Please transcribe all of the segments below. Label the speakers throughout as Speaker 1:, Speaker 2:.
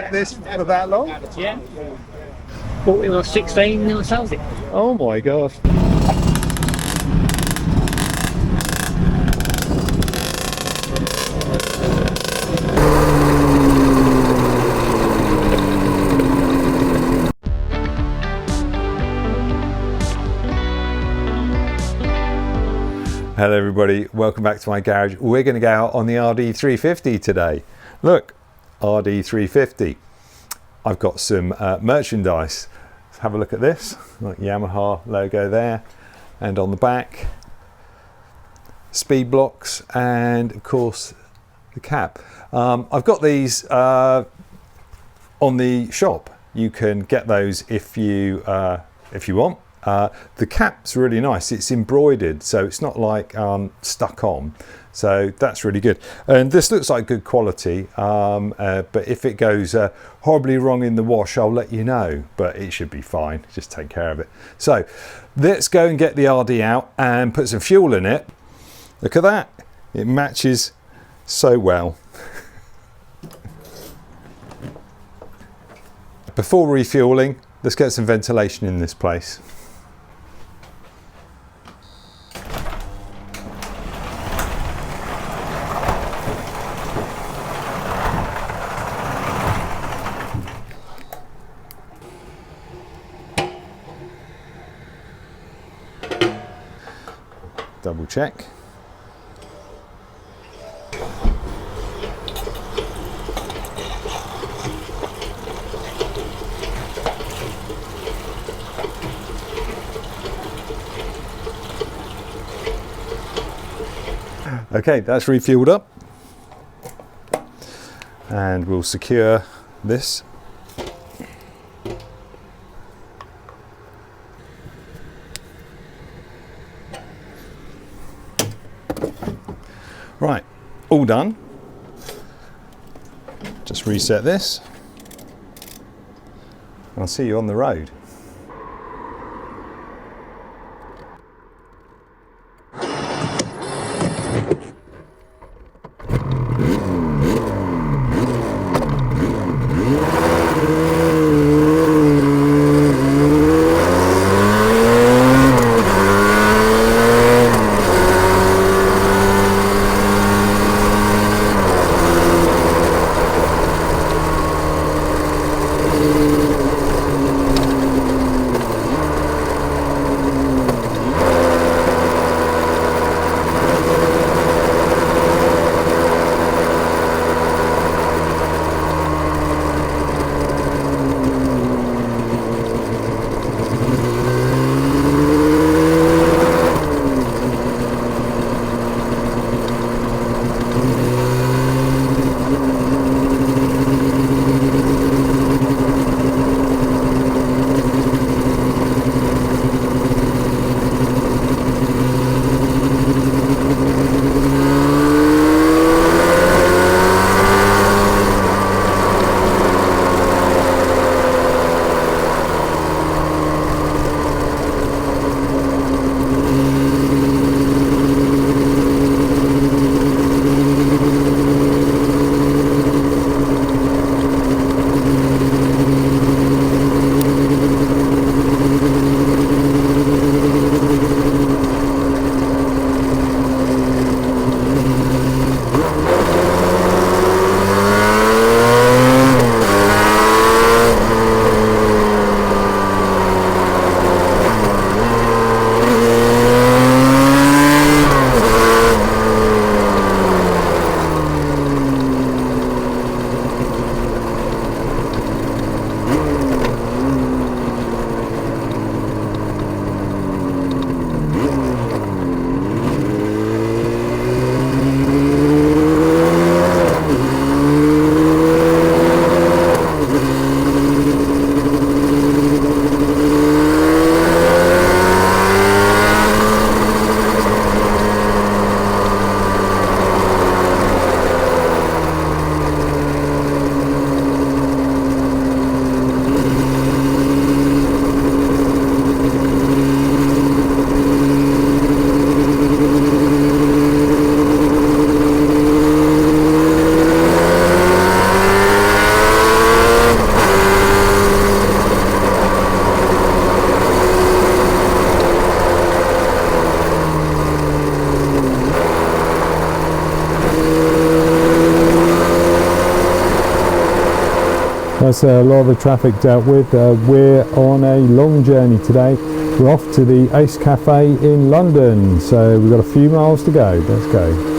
Speaker 1: kept this for that long?
Speaker 2: Yeah. 14 or 16 when I sold it.
Speaker 1: Oh my god. Hello everybody, welcome back to my garage. We're going to go out on the RD350 today. Look, RD350. I've got some merchandise. Let's have a look at this. Like Yamaha logo there, and on the back, speed blocks, and of course the cap. I've got these on the shop. You can get those if you want. The cap's really nice. It's embroidered, so it's not like stuck on, so that's really good. And this looks like good quality, but if it goes horribly wrong in the wash, I'll let you know, but it should be fine. Just take care of it. So let's go and get the RD out and put some fuel in it. Look at that, it matches so well. Before refueling, let's get some ventilation in this place. Double check. Okay, that's refueled up, and we'll secure this. Right, all done. Just reset this. I'll see you on the road. That's a lot of the traffic dealt with. We're on a long journey today. We're off to the Ace Cafe in London, so we've got a few miles to go. Let's go.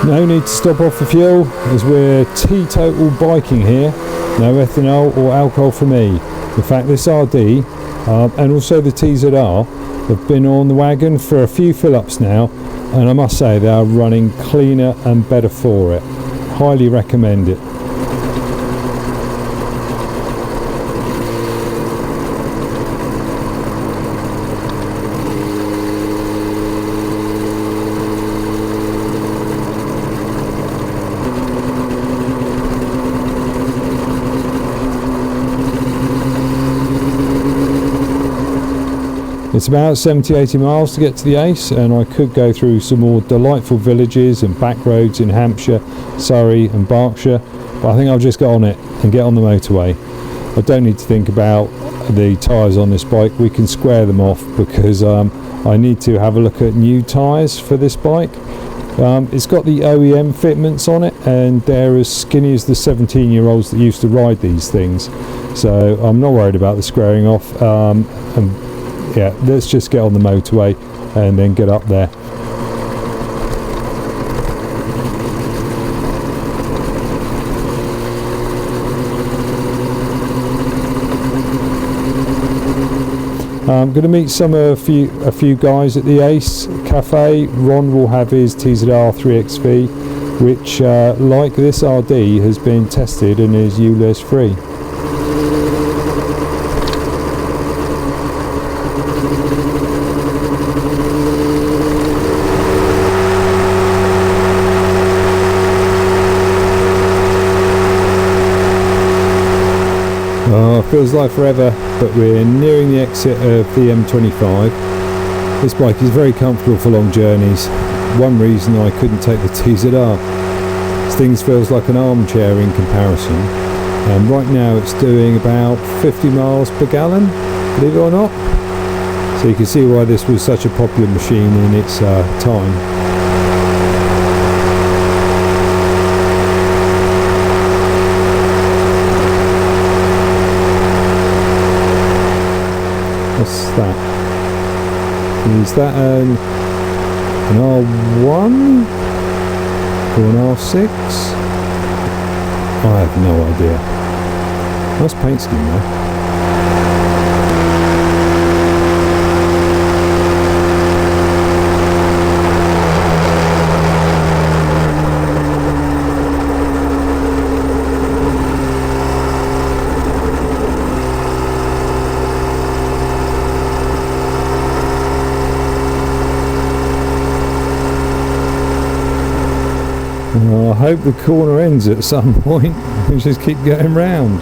Speaker 1: No need to stop off for fuel as we're teetotal biking here. No ethanol or alcohol for me. In fact, this RD and also the TZR have been on the wagon for a few fill-ups now, and I must say they are running cleaner and better for it. Highly recommend it. It's about 70-80 miles to get to the Ace, and I could go through some more delightful villages and back roads in Hampshire, Surrey and Berkshire, but I think I'll just get on it and get on the motorway. I don't need to think about the tyres on this bike. We can square them off because I need to have a look at new tyres for this bike. It's got the OEM fitments on it, and they're as skinny as the 17-year-olds that used to ride these things, so I'm not worried about the squaring off. And yeah, let's just get on the motorway and then get up there. I'm going to meet a few guys at the Ace Cafe. Ron will have his TZR 3XV, which like this RD has been tested and is ULEZ free. Oh, feels like forever, but we're nearing the exit of the M25. This bike is very comfortable for long journeys. One reason I couldn't take the TZR. This thing feels like an armchair in comparison. And right now it's doing about 50 miles per gallon, believe it or not. So you can see why this was such a popular machine in its time. What's that? Is that an R1 or an R6? I have no idea. Nice paint scheme though. I hope the corner ends at some point. We just keep going round.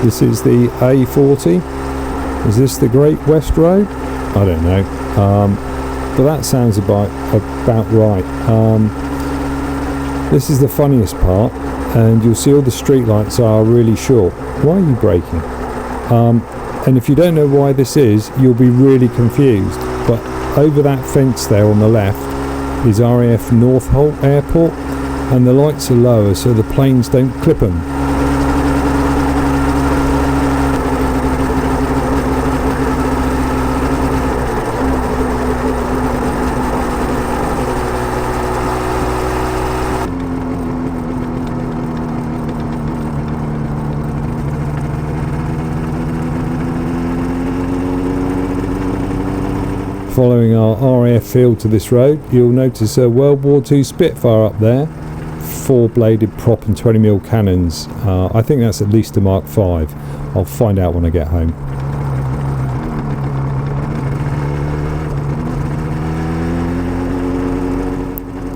Speaker 1: This is the A40. Is this the Great West Road? I don't know. But that sounds about right. This is the funniest part, and you'll see all the street lights are really short. Why are you braking? And if you don't know why this is, you'll be really confused. But over that fence there on the left is RAF Northolt Airport, and the lights are lower so the planes don't clip them. Following our RAF field to this road, you'll notice a World War II Spitfire up there, 4-bladed prop and 20mm cannons. I think that's at least a Mach V. I'll find out when I get home.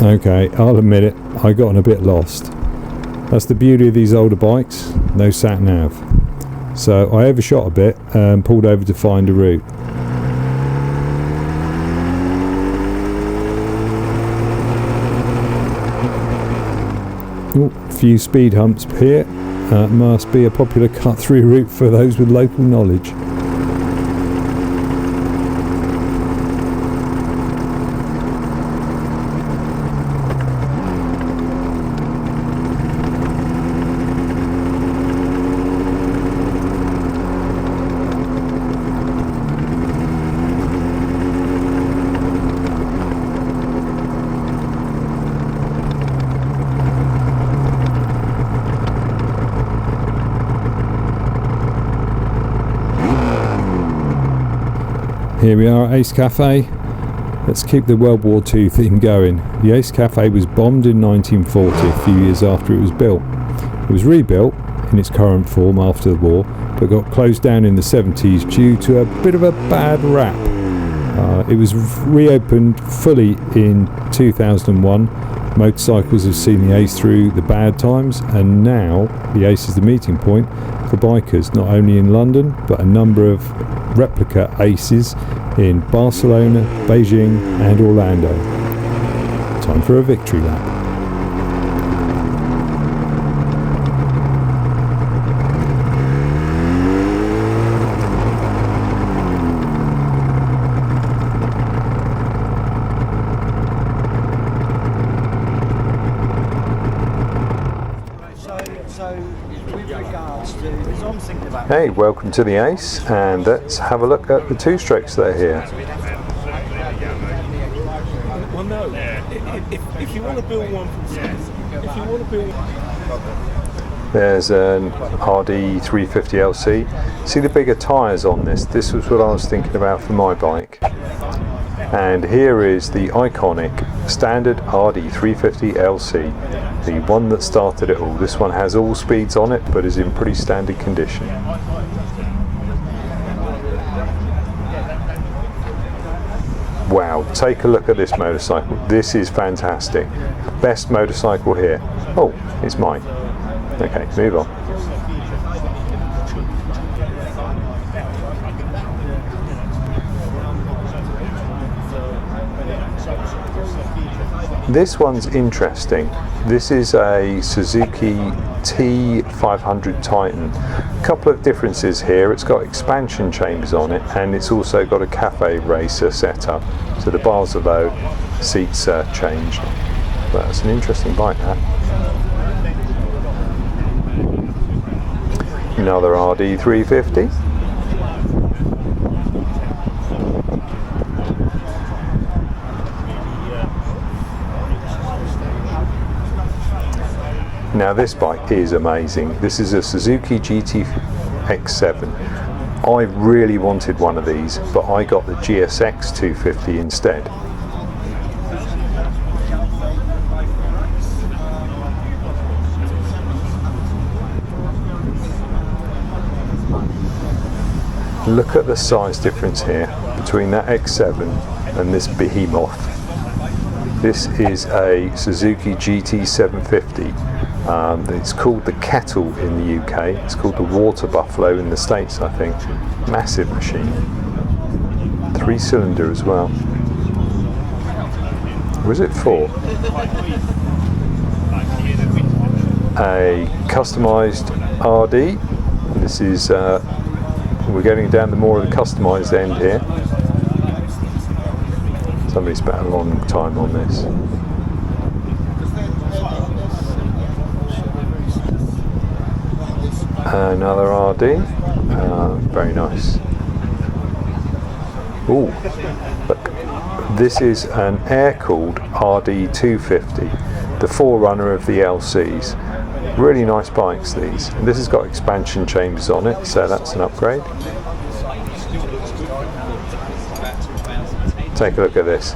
Speaker 1: Okay, I'll admit it, I got a bit lost. That's the beauty of these older bikes, no sat nav. So I overshot a bit and pulled over to find a route. Ooh, a few speed humps here. Must be a popular cut-through route for those with local knowledge. Here we are at Ace Cafe. Let's keep the World War II theme going. The Ace Cafe was bombed in 1940, a few years after it was built. It was rebuilt in its current form after the war, but got closed down in the 70s due to a bit of a bad rap. It was reopened fully in 2001. Motorcycles have seen the Ace through the bad times, and now the Ace is the meeting point for bikers, not only in London, but a number of replica Aces in Barcelona, Beijing and Orlando. Time for a victory lap. Hey, welcome to the Ace, and let's have a look at the two-strokes that are here.
Speaker 3: Well, no, if you want to build one from scratch, if you want to build one...
Speaker 1: There's an RD 350 LC. See the bigger tyres on this? This was what I was thinking about for my bike. And here is the iconic standard RD 350 LC, the one that started it all. This one has all speeds on it, but is in pretty standard condition. Wow, take a look at this motorcycle. This is fantastic. Best motorcycle here. Oh, it's mine. Okay, move on. This one's interesting. This is a Suzuki T500 Titan. A couple of differences here. It's got expansion chambers on it, and it's also got a cafe racer setup. So the bars are low, seats are changed. But that's an interesting bike, that. Another RD 350. Now this bike is amazing. This is a Suzuki GT X7. I really wanted one of these, but I got the GSX 250 instead. Look at the size difference here between that X7 and this behemoth. This is a Suzuki GT 750. It's called the Kettle in the UK. It's called the Water Buffalo in the States, I think. Massive machine. 3-cylinder as well. Or is it 4? A customised RD. This is, we're getting down to more of the customised end here. Somebody spent a long time on this. Another RD, very nice. Ooh, look, this is an air-cooled RD 250, the forerunner of the LCs. Really nice bikes, these. And this has got expansion chambers on it, so that's an upgrade. Take a look at this.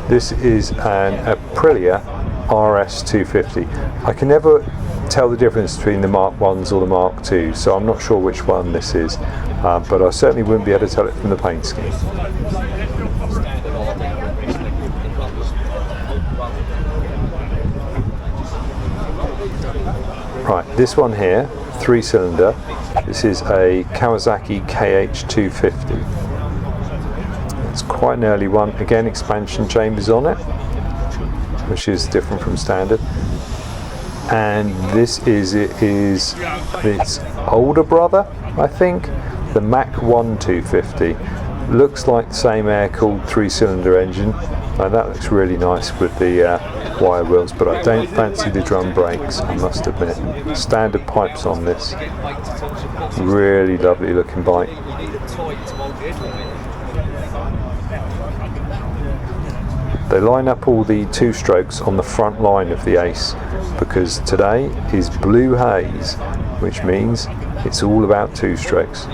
Speaker 1: This is an Aprillia RS 250. I can never tell the difference between the Mark 1s or the Mark 2s, so I'm not sure which one this is, but I certainly wouldn't be able to tell it from the paint scheme. Right, this one here, 3-cylinder, this is a Kawasaki KH 250. It's quite an early one, again expansion chambers on it, which is different from standard. And this is its older brother, I think, the Mach I 250. Looks like the same air-cooled 3-cylinder engine. That looks really nice with the wire wheels, but I don't fancy the drum brakes, I must admit. Standard pipes on this. Really lovely looking bike. They line up all the 2-strokes on the front line of the Ace, because today is Blue Haze, which means it's all about 2-strokes.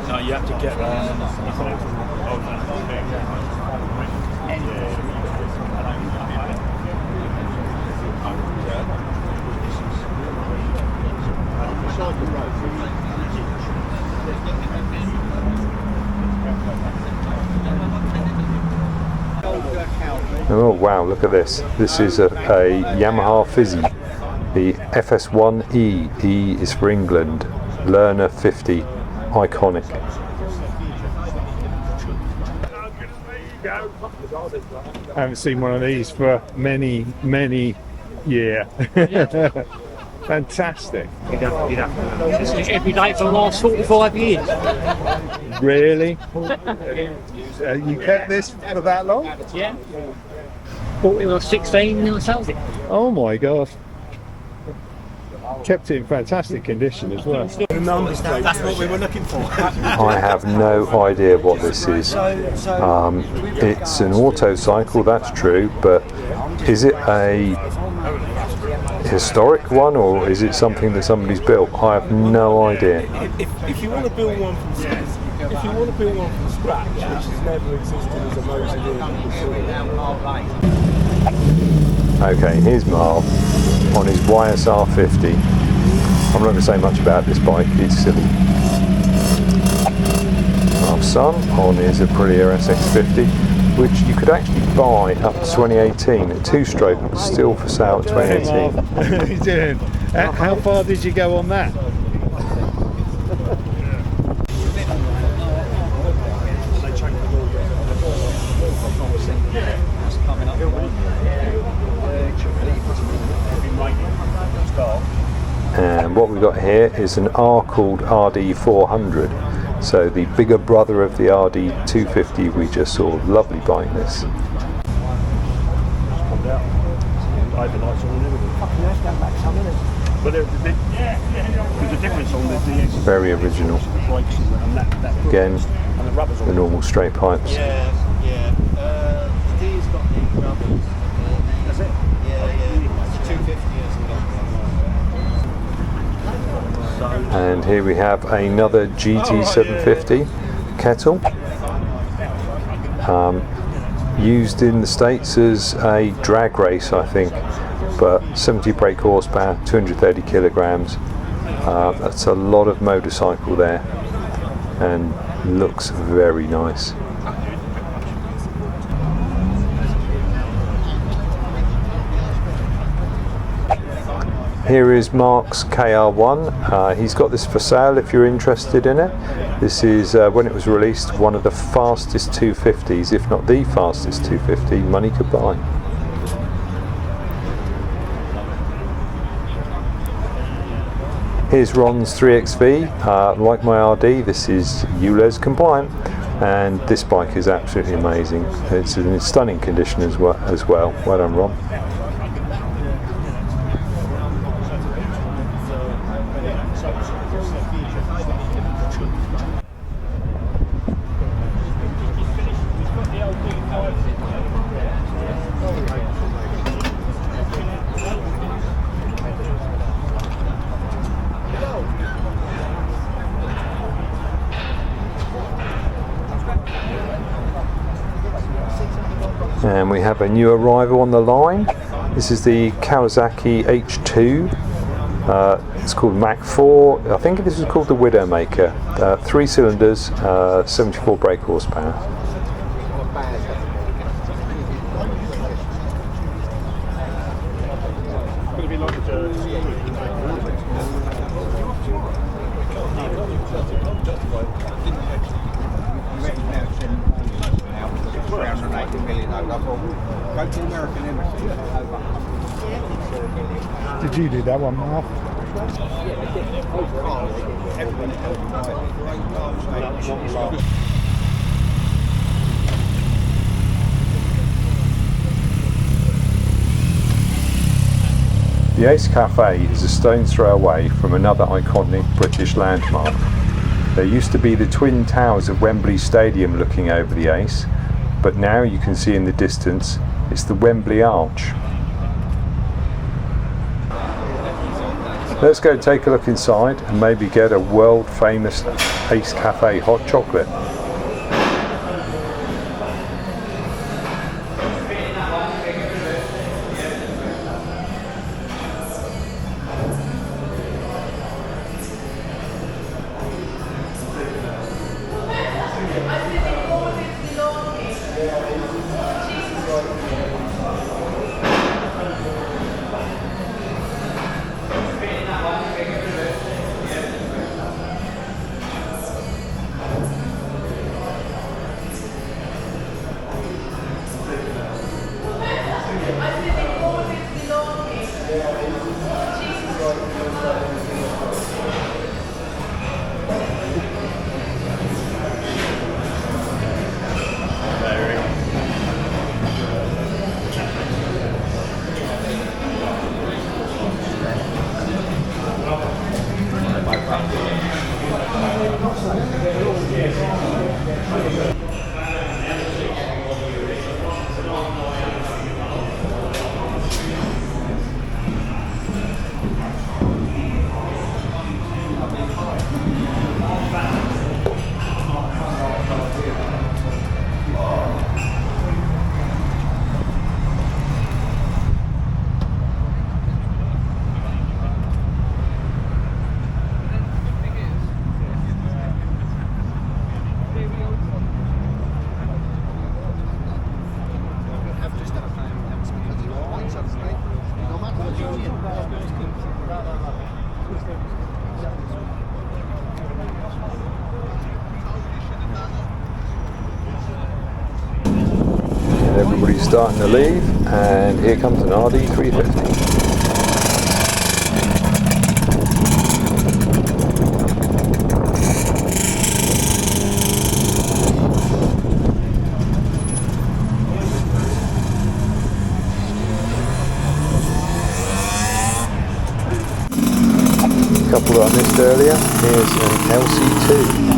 Speaker 3: No, you have to get
Speaker 1: Oh wow, look at this. This is a Yamaha Fizzy, the FS1-E. E is for England. Learner 50, iconic.
Speaker 4: I haven't seen one of these for many years. Fantastic.
Speaker 2: Every day for the last 45 years.
Speaker 4: Really? You kept this for that long?
Speaker 2: Yeah. Bought it when I was 16 and I sold it.
Speaker 4: Oh my god. Kept it in fantastic condition as well.
Speaker 3: That's what we were looking for.
Speaker 1: I have no idea what this is. It's an auto cycle, that's true, but is it a historic one or is it something that somebody's built? I have no idea.
Speaker 3: If you want to build one from scratch, which has never existed as a motor vehicle before.
Speaker 1: Okay, here's Marv on his YSR50. I'm not going to say much about this bike, it's silly. Marv's son on his Aprillia SX50, which you could actually buy up to 2018, a 2-stroke, but still for sale at 2018.
Speaker 4: How are you doing? How far did you go on that?
Speaker 1: And what we've got here is an R-cooled RD400, so the bigger brother of the RD250 we just saw. Lovely bike this. Very original. Again, the normal straight pipes. And here we have another GT750 kettle, used in the States as a drag race, I think, but 70 brake horsepower, 230 kilograms. That's a lot of motorcycle there and looks very nice. Here is Mark's KR1. He's got this for sale if you're interested in it. This is, when it was released, one of the fastest 250s, if not the fastest 250 money could buy. Here's Ron's 3XV. Like my RD, this is ULEZ compliant, and this bike is absolutely amazing. It's in stunning condition as well. Well done, Ron. And we have a new arrival on the line. This is the Kawasaki H2. It's called Mach IV. I think this is called the Widowmaker. 3 cylinders, 74 brake horsepower.
Speaker 4: Did you do that one, Mark?
Speaker 1: The Ace Cafe is a stone's throw away from another iconic British landmark. There used to be the twin towers of Wembley Stadium looking over the Ace, but now you can see in the distance it's the Wembley Arch. Let's go take a look inside and maybe get a world famous Ace Cafe hot chocolate. Everybody's starting to leave, and here comes an RD 350. A couple that I missed earlier. Here's an LC2.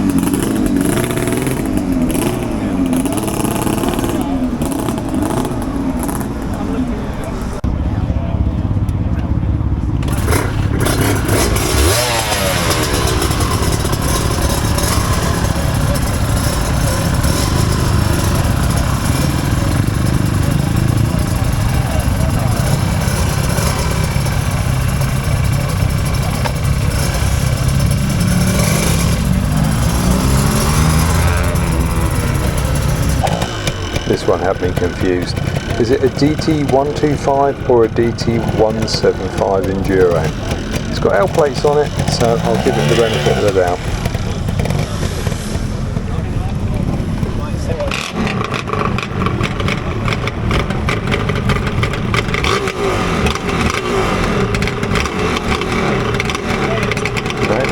Speaker 1: This one had me confused. Is it a DT125 or a DT175 Enduro? It's got L plates on it, so I'll give it the benefit of the doubt.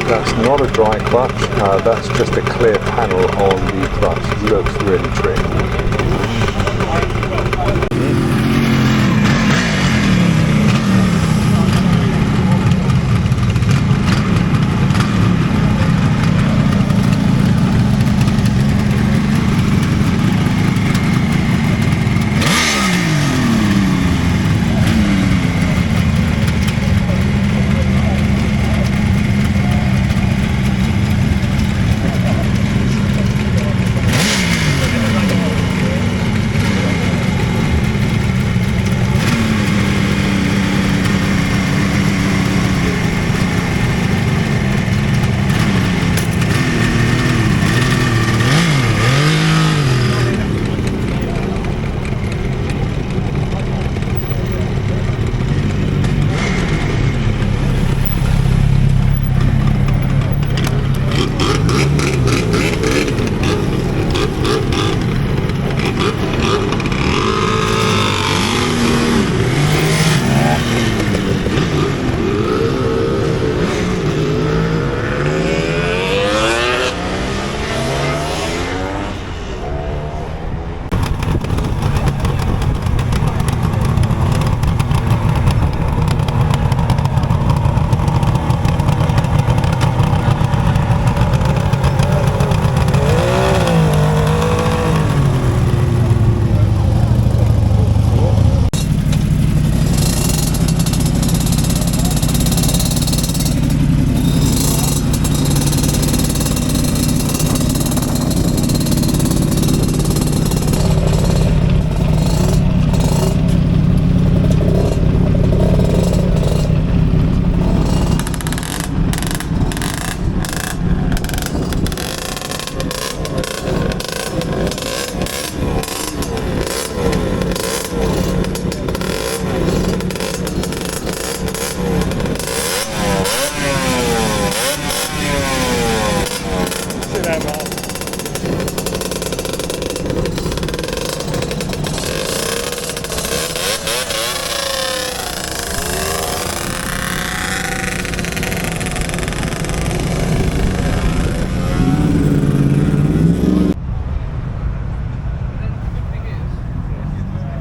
Speaker 1: That's not a dry clutch, that's just a clear panel on the clutch. It looks really trim.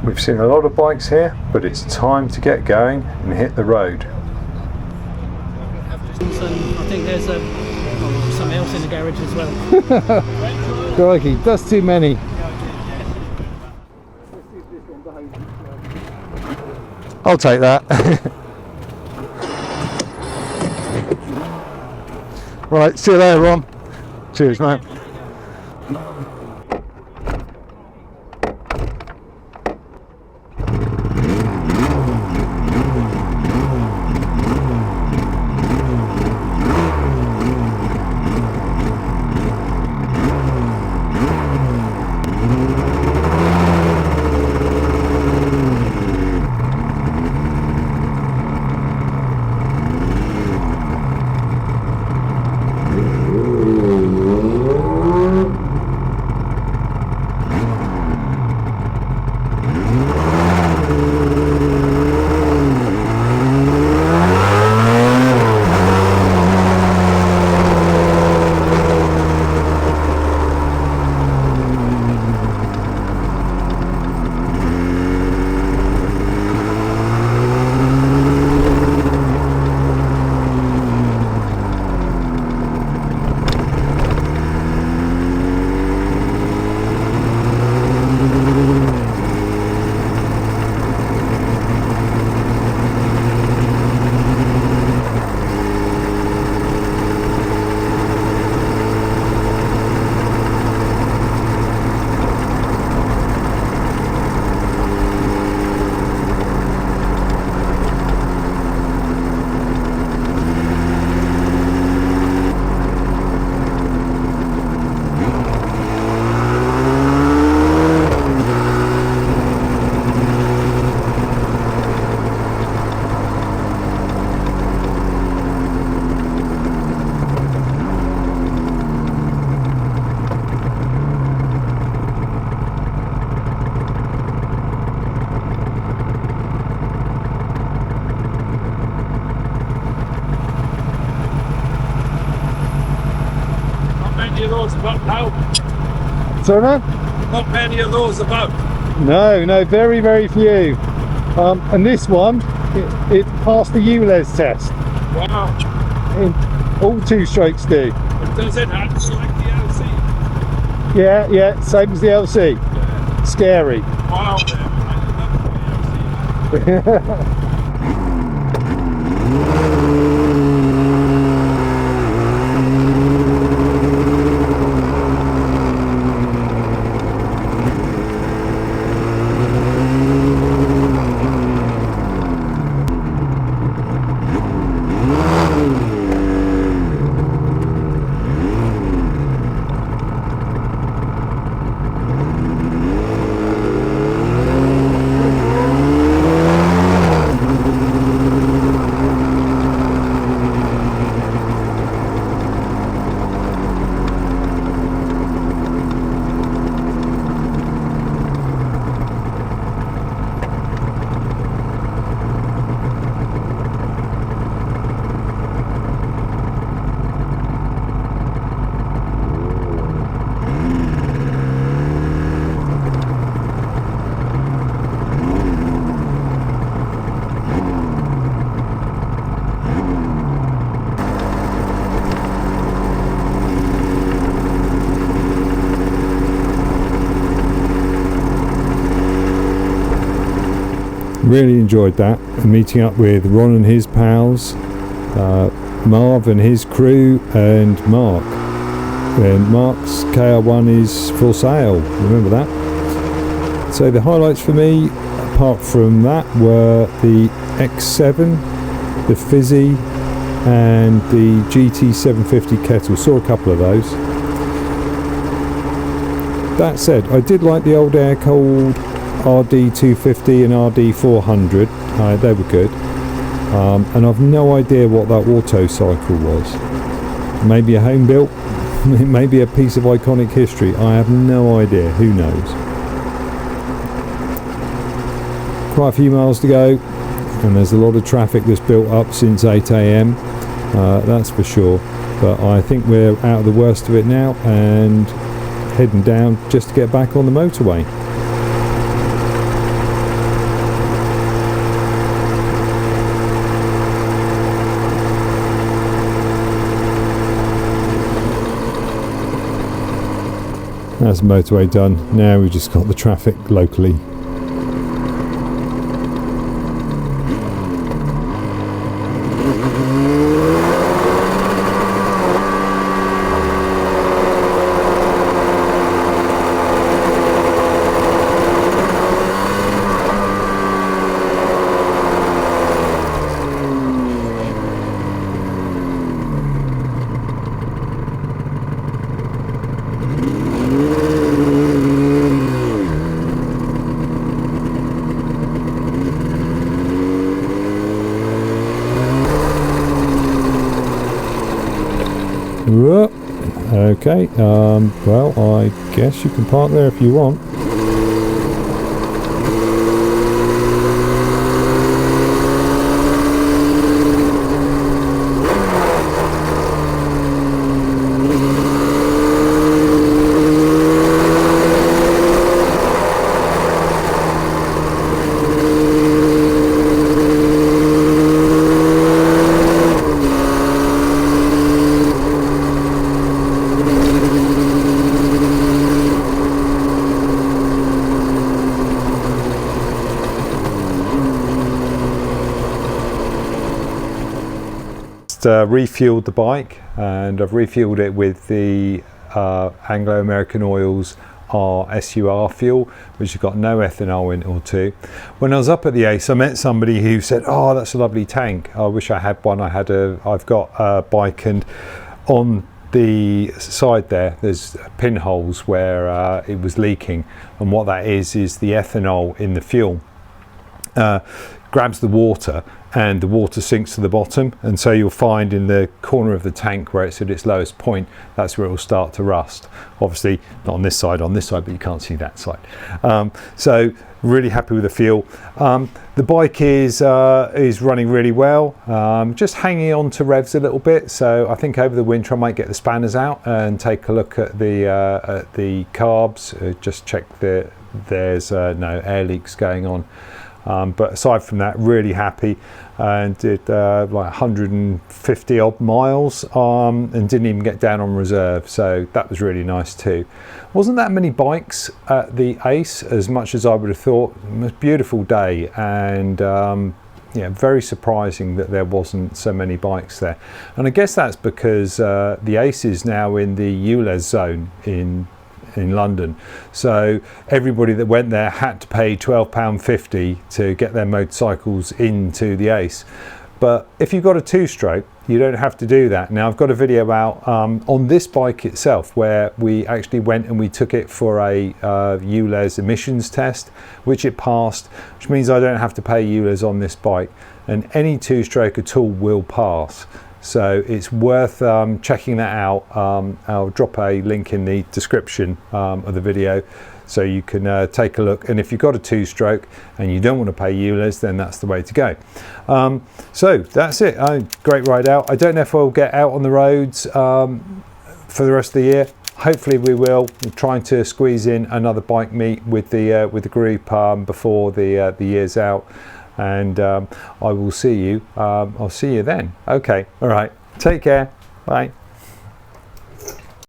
Speaker 1: We've seen a lot of bikes here, but it's time to get going and hit the road.
Speaker 2: I think there's something else in the garage as well.
Speaker 1: Crikey, that's too many. I'll take that. Right, see you later, Ron. Cheers, mate.
Speaker 3: of those about now.
Speaker 4: Sorry, man?
Speaker 3: Not many of those about.
Speaker 4: No, very, very few. And this one, it passed the ULEZ test.
Speaker 3: Wow.
Speaker 4: All two-strokes do.
Speaker 3: But does it act like the LC?
Speaker 4: Yeah, same as the LC.
Speaker 3: Yeah.
Speaker 4: Scary.
Speaker 3: Wow, man. I love the LC.
Speaker 1: Really enjoyed that, and meeting up with Ron and his pals, Marv and his crew, and Mark. And Mark's KR1 is for sale, remember that. So the highlights for me, apart from that, were the X7, the Fizzy, and the GT 750 kettle. Saw a couple of those. That said, I did like the old air-cooled RD 250 and RD 400, they were good, and I've no idea what that auto cycle was. Maybe a home built, maybe a piece of iconic history, I have no idea, who knows. Quite a few miles to go, and there's a lot of traffic that's built up since 8 AM, that's for sure, but I think we're out of the worst of it now and heading down just to get back on the motorway. That's the motorway done. Now we've just got the traffic locally. Okay, well, I guess you can park there if you want. Refueled the bike, and I've refueled it with the Anglo-American Oils RSUR fuel, which has got no ethanol in it or two. When I was up at the Ace, I met somebody who said, "Oh, that's a lovely tank. I wish I had one. I've got a bike, and on the side there's pinholes where it was leaking, and what that is the ethanol in the fuel." grabs the water and the water sinks to the bottom, and so you'll find in the corner of the tank where it's at its lowest point, that's where it will start to rust. Obviously not on this side, but you can't see that side. So really happy with the fuel. The bike is running really well, just hanging on to revs a little bit, so I think over the winter I might get the spanners out and take a look at the carbs, just check that there's no air leaks going on. But aside from that, really happy, and did like 150 odd miles and didn't even get down on reserve, so that was really nice too. Wasn't that many bikes at the Ace as much as I would have thought. It was a beautiful day, and yeah, very surprising that there wasn't so many bikes there. And I guess that's because the Ace is now in the ULEZ zone in London, so everybody that went there had to pay £12.50 to get their motorcycles into the Ace. But if you've got a two-stroke, you don't have to do that. Now I've got a video out on this bike itself where we actually went and we took it for a ULEZ emissions test, which it passed, which means I don't have to pay ULEZ on this bike, and any two-stroke at all will pass. So it's worth checking that out. I'll drop a link in the description of the video so you can take a look. And if you've got a two-stroke and you don't want to pay ULEZ, then that's the way to go. So that's it. Great ride out. I don't know if I'll get out on the roads for the rest of the year. Hopefully we will. We're trying to squeeze in another bike meet with the group before the year's out. And I will see you. I'll see you then. Okay. All right. Take care. Bye.